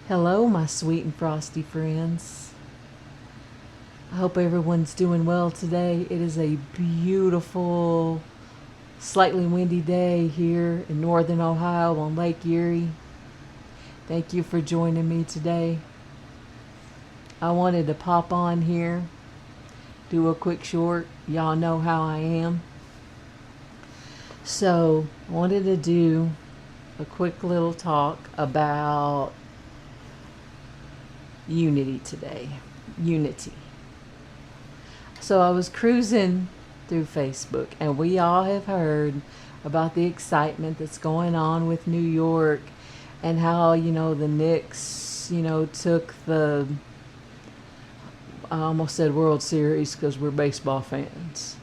Hello, my sweet and frosty friends. I hope everyone's doing well today. It is a beautiful, slightly windy day here in northern Ohio on Lake Erie. Thank you for joining me today. I wanted to pop on here, do a quick short. Y'all know how I am. So, I wanted to do a quick little talk about unity today. Unity. So I was cruising through Facebook, and we all have heard about the excitement that's going on with New York and how, the Knicks, took the, I almost said World Series because we're baseball fans,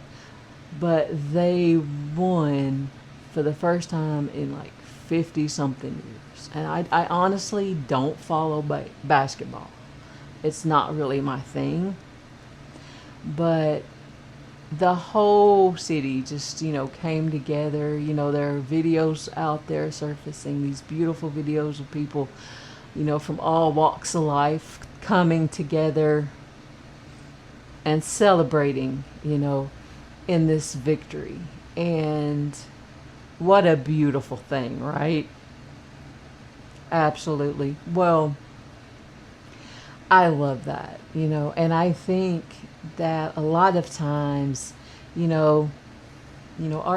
but they won for the first time in like 50 something years. And I honestly don't follow basketball. It's not really my thing. But the whole city just, came together. There are videos out there surfacing, these beautiful videos of people, from all walks of life coming together and celebrating, in this victory. And what a beautiful thing, right? Absolutely. Well, I love that, and I think that a lot of times, our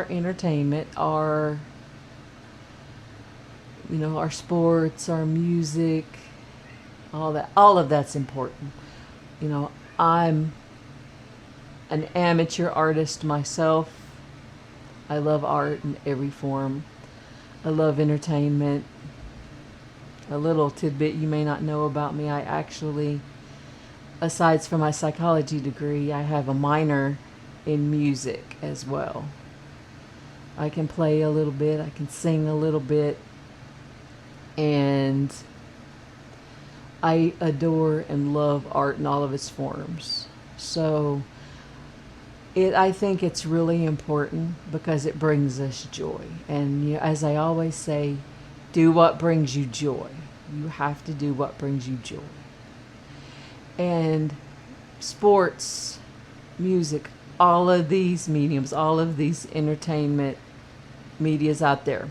entertainment, our sports, our music, all of that's important. I'm an amateur artist myself. I love art in every form. I love entertainment. A little tidbit you may not know about me, I actually, aside from my psychology degree, I have a minor in music as well. I can play a little bit, I can sing a little bit, and I adore and love art in all of its forms. So I think it's really important because it brings us joy. And as I always say, do what brings you joy. You have to do what brings you joy. And sports, music, all of these mediums, all of these entertainment medias out there,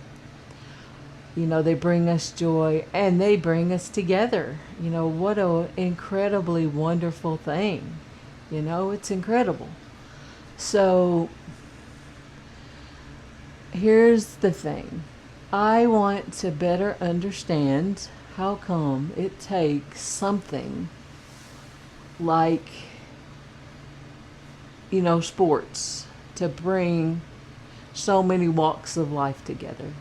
they bring us joy and they bring us together. What an incredibly wonderful thing. It's incredible. So here's the thing. I want to better understand how come it takes something like, sports to bring so many walks of life together.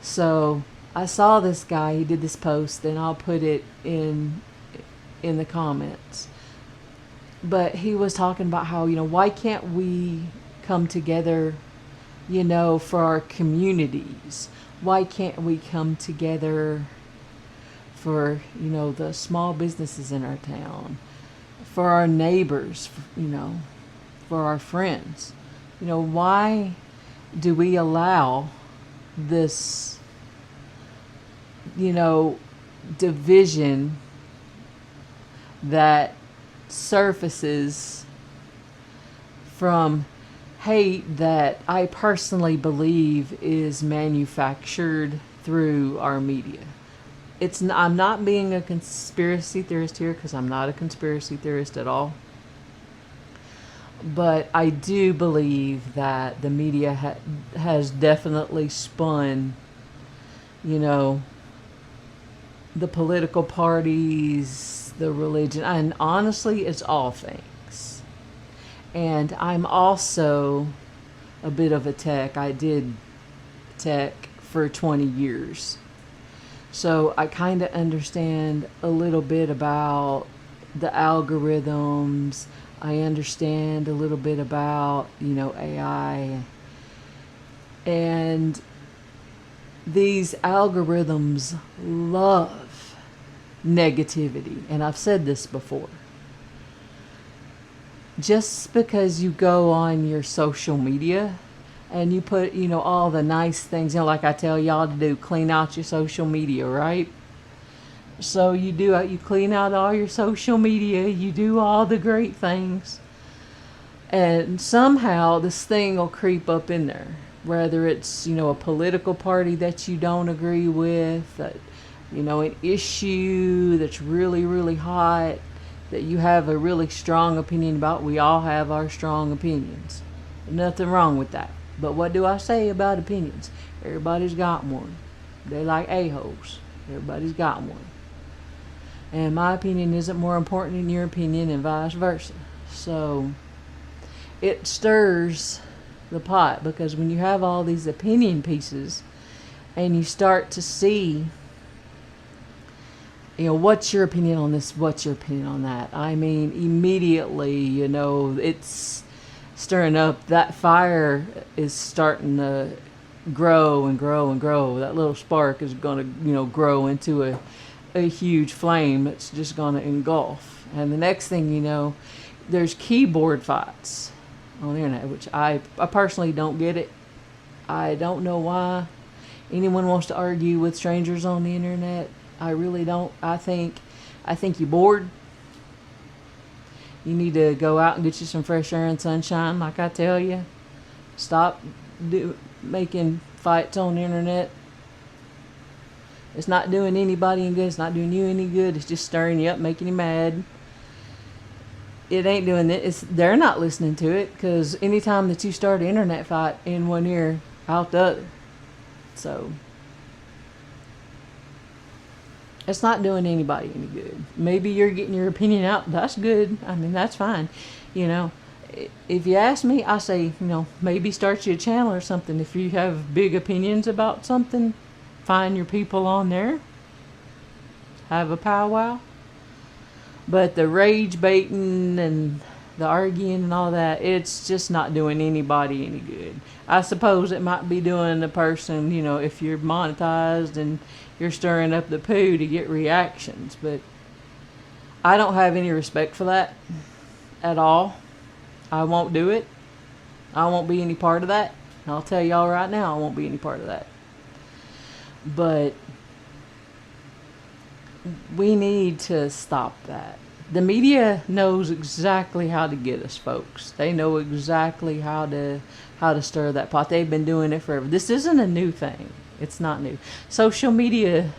So I saw this guy, he did this post, and I'll put it in the comments. But he was talking about how, why can't we come together, for our communities? Why can't we come together for, the small businesses in our town, for our neighbors, for our friends? Why do we allow this, division that surfaces from hate that I personally believe is manufactured through our media? I'm not being a conspiracy theorist here because I'm not a conspiracy theorist at all. But I do believe that the media has definitely spun, the political parties, the religion, and honestly, it's all things. And I'm also a bit of a tech. I did tech for 20 years. So I kind of understand a little bit about the algorithms. I understand a little bit about, AI. And these algorithms love negativity. And I've said this before. Just because you go on your social media and you put, all the nice things, like I tell y'all to do, clean out your social media, right? So you clean out all your social media, you do all the great things, and somehow this thing will creep up in there. Whether it's, a political party that you don't agree with, an issue that's really, really hot, that you have a really strong opinion about. We all have our strong opinions. Nothing wrong with that. But what do I say about opinions? Everybody's got one. They like a-holes. Everybody's got one. And my opinion isn't more important than your opinion, and vice versa. So it stirs the pot, because when you have all these opinion pieces and you start to see, what's your opinion on this, what's your opinion on that, I mean, immediately, it's stirring up. That fire is starting to grow and grow and grow. That little spark is going to, grow into a huge flame that's just going to engulf. And the next thing you know, there's keyboard fights on the internet, which I personally don't get it. I don't know why anyone wants to argue with strangers on the internet. I really don't. I think you're bored. You need to go out and get you some fresh air and sunshine, like I tell you. Stop making fights on the internet. It's not doing anybody any good. It's not doing you any good. It's just stirring you up, making you mad. It ain't doing it. They're not listening to it, because anytime that you start an internet fight, in one ear, out the other. So it's not doing anybody any good. Maybe you're getting your opinion out. That's good. I mean, that's fine. If you ask me, I say, maybe start you a channel or something. If you have big opinions about something, find your people on there. Have a powwow. But the rage baiting and the arguing and all that, it's just not doing anybody any good. I suppose it might be doing the person, if you're monetized and you're stirring up the poo to get reactions. But I don't have any respect for that at all. I won't do it. I won't be any part of that. I'll tell y'all right now, I won't be any part of that. But we need to stop that. The media knows exactly how to get us, folks. They know exactly how to stir that pot. They've been doing it forever. This isn't a new thing. It's not new. Social media,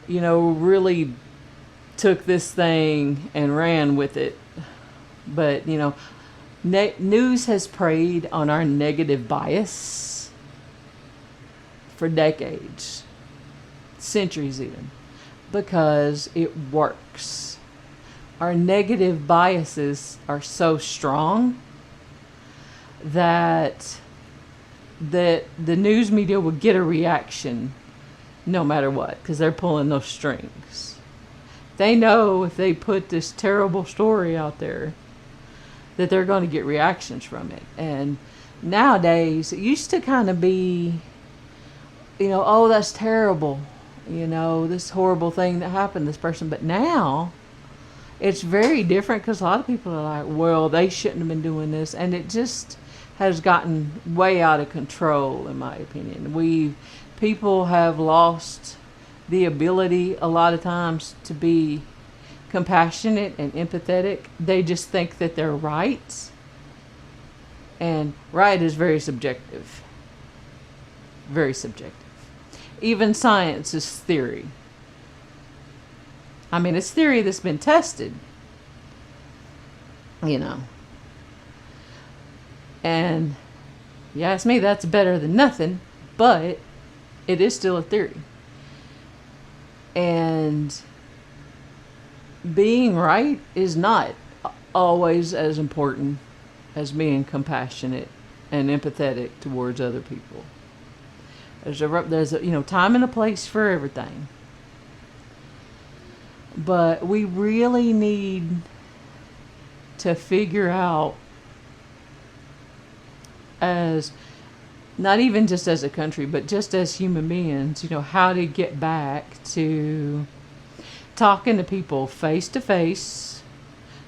really took this thing and ran with it. But, news has preyed on our negative bias for decades, centuries even, because it works. Our negative biases are so strong that the news media will get a reaction no matter what, because they're pulling those strings. They know if they put this terrible story out there that they're going to get reactions from it. And nowadays, it used to kind of be, oh, that's terrible, this horrible thing that happened to this person. But now it's very different, because a lot of people are like, well, they shouldn't have been doing this. And it just has gotten way out of control, in my opinion. People have lost the ability a lot of times to be compassionate and empathetic. They just think that they're right. And right is very subjective. Very subjective. Even science is theory. I mean, it's theory that's been tested. And you ask me, that's better than nothing. But it is still a theory. And being right is not always as important as being compassionate and empathetic towards other people. There's a time and a place for everything. But we really need to figure out, as not even just as a country, but just as human beings, how to get back to talking to people face to face.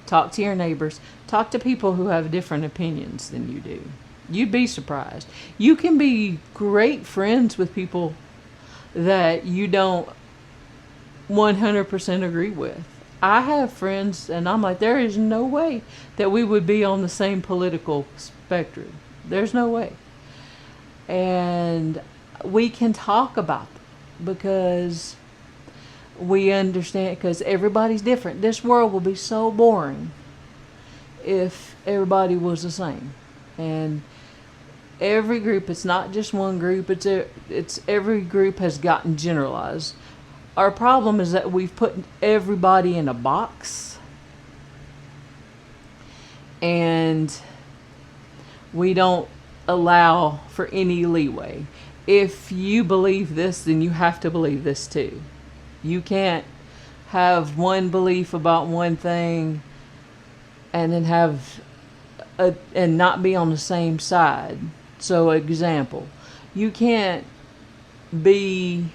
Talk to your neighbors. Talk to people who have different opinions than you do. You'd be surprised. You can be great friends with people that you don't 100% agree with. I have friends, and I'm like, there is no way that we would be on the same political spectrum. There's no way. And we can talk about it because we understand, because everybody's different. This world will be so boring if everybody was the same. And every group, it's not just one group, it's every group has gotten generalized. Our problem is that we've put everybody in a box, and we don't allow for any leeway. If you believe this, then you have to believe this too. You can't have one belief about one thing and then and not be on the same side. So, example, you can't be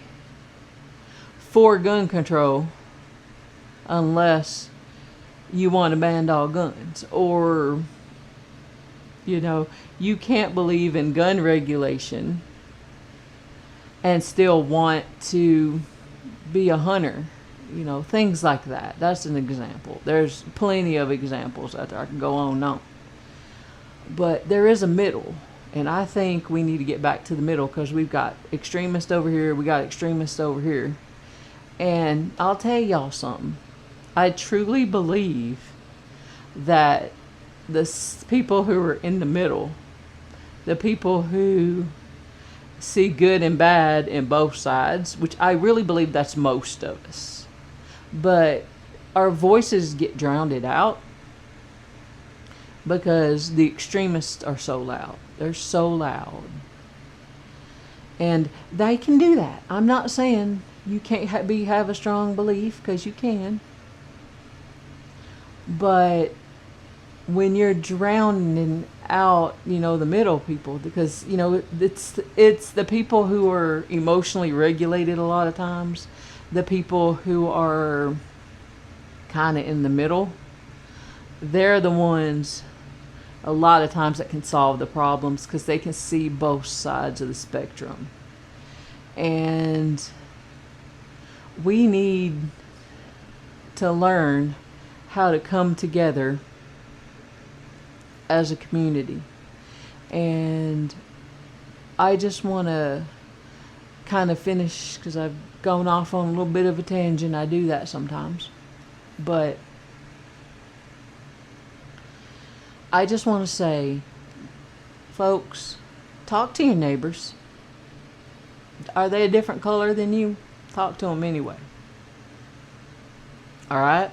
for gun control unless you want to ban all guns. Or, you can't believe in gun regulation and still want to be a hunter. Things like that. That's an example. There's plenty of examples out there. I can go on and on. But there is a middle. And I think we need to get back to the middle, because we've got extremists over here, we got extremists over here. And I'll tell y'all something. I truly believe that the people who are in the middle, the people who see good and bad in both sides, which I really believe that's most of us, but our voices get drowned out because the extremists are so loud. They're so loud. And they can do that. I'm not saying you can't have a strong belief, because you can. But when you're drowning out, the middle people, because, it's the people who are emotionally regulated a lot of times, the people who are kind of in the middle, they're the ones a lot of times that can solve the problems, because they can see both sides of the spectrum. And we need to learn how to come together as a community. And I just want to kind of finish, because I've gone off on a little bit of a tangent. I do that sometimes. But I just want to say, folks, talk to your neighbors. Are they a different color than you? Talk to them anyway. All right?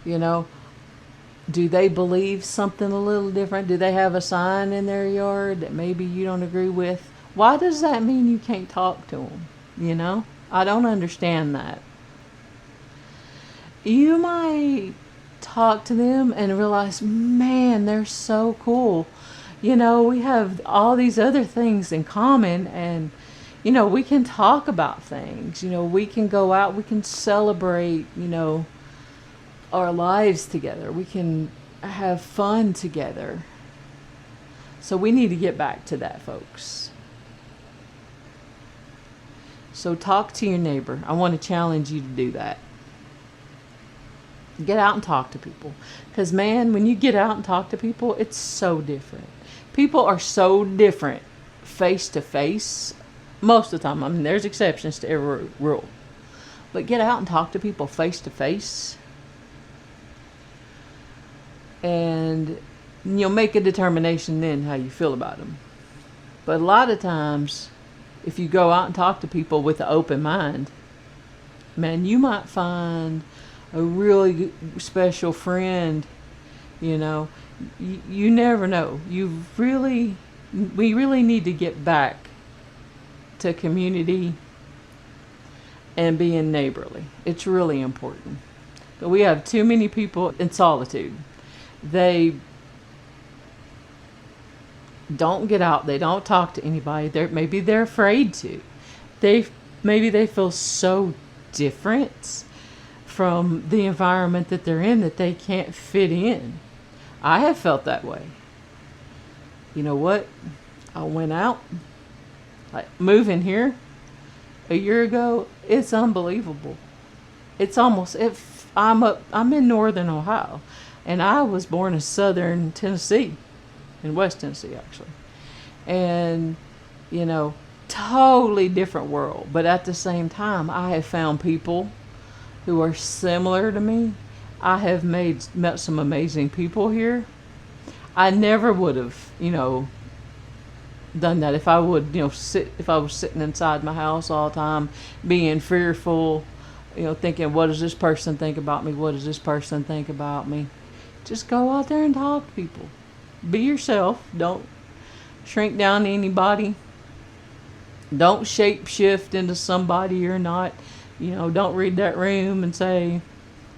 Do they believe something a little different? Do they have a sign in their yard that maybe you don't agree with? Why does that mean you can't talk to them? I don't understand that. You might talk to them and realize, man, they're so cool. We have all these other things in common, and we can talk about things. We can go out, we can celebrate, our lives together. We can have fun together. So we need to get back to that, folks. So talk to your neighbor. I want to challenge you to do that. Get out and talk to people. Because, man, when you get out and talk to people, it's so different. People are so different face to face most of the time. I mean, there's exceptions to every rule. But get out and talk to people face to face. And make a determination then how you feel about them. But a lot of times, if you go out and talk to people with an open mind, man, you might find a really special friend. You never know. We really need to get back to community and being neighborly. It's really important. But we have too many people in solitude. They don't get out. They don't talk to anybody. Maybe they're afraid to. Maybe they feel so different from the environment that they're in that they can't fit in. I have felt that way. You know what? I went out, like moving here, a year ago, it's unbelievable. It's almost if I'm in northern Ohio, and I was born in southern Tennessee, in West Tennessee actually, and you know, totally different world. But at the same time, I have found people who are similar to me. I have met some amazing people here. I never would have, done that if I would, if I was sitting inside my house all the time, being fearful, thinking, what does this person think about me? What does this person think about me? Just go out there and talk to people. Be yourself. Don't shrink down to anybody. Don't shape shift into somebody you're not. Don't read that room and say,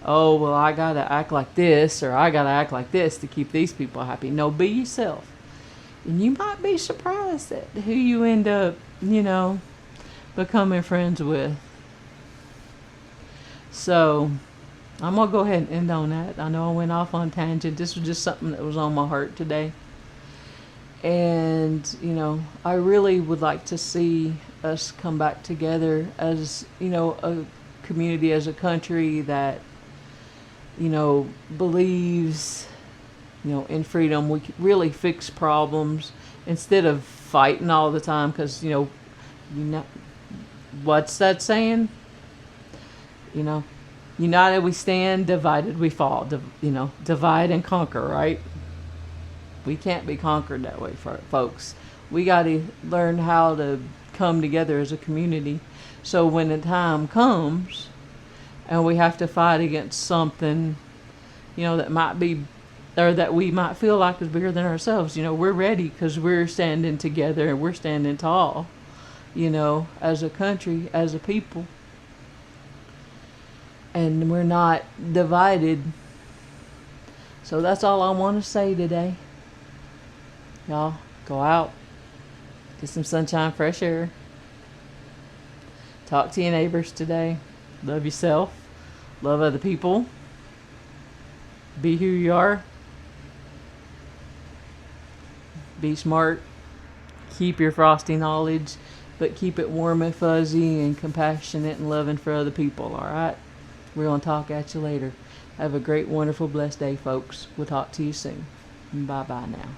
oh, well, I got to act like this or I got to act like this to keep these people happy. No, be yourself. And you might be surprised at who you end up, becoming friends with. So, I'm going to go ahead and end on that. I know I went off on tangent. This was just something that was on my heart today. And, I really would like to see us come back together as, a community, as a country that, believes, in freedom. We can really fix problems instead of fighting all the time because, what's that saying? United we stand, divided we fall. Divide and conquer, right? We can't be conquered that way, folks. We got to learn how to come together as a community. So when the time comes and we have to fight against something, that might be, or that we might feel like is bigger than ourselves, we're ready because we're standing together and we're standing tall, as a country, as a people. And we're not divided. So that's all I want to say today. Y'all, go out. Get some sunshine, fresh air. Talk to your neighbors today. Love yourself. Love other people. Be who you are. Be smart. Keep your Frosty knowledge, but keep it warm and fuzzy and compassionate and loving for other people, alright? We're going to talk at you later. Have a great, wonderful, blessed day, folks. We'll talk to you soon. Bye-bye now.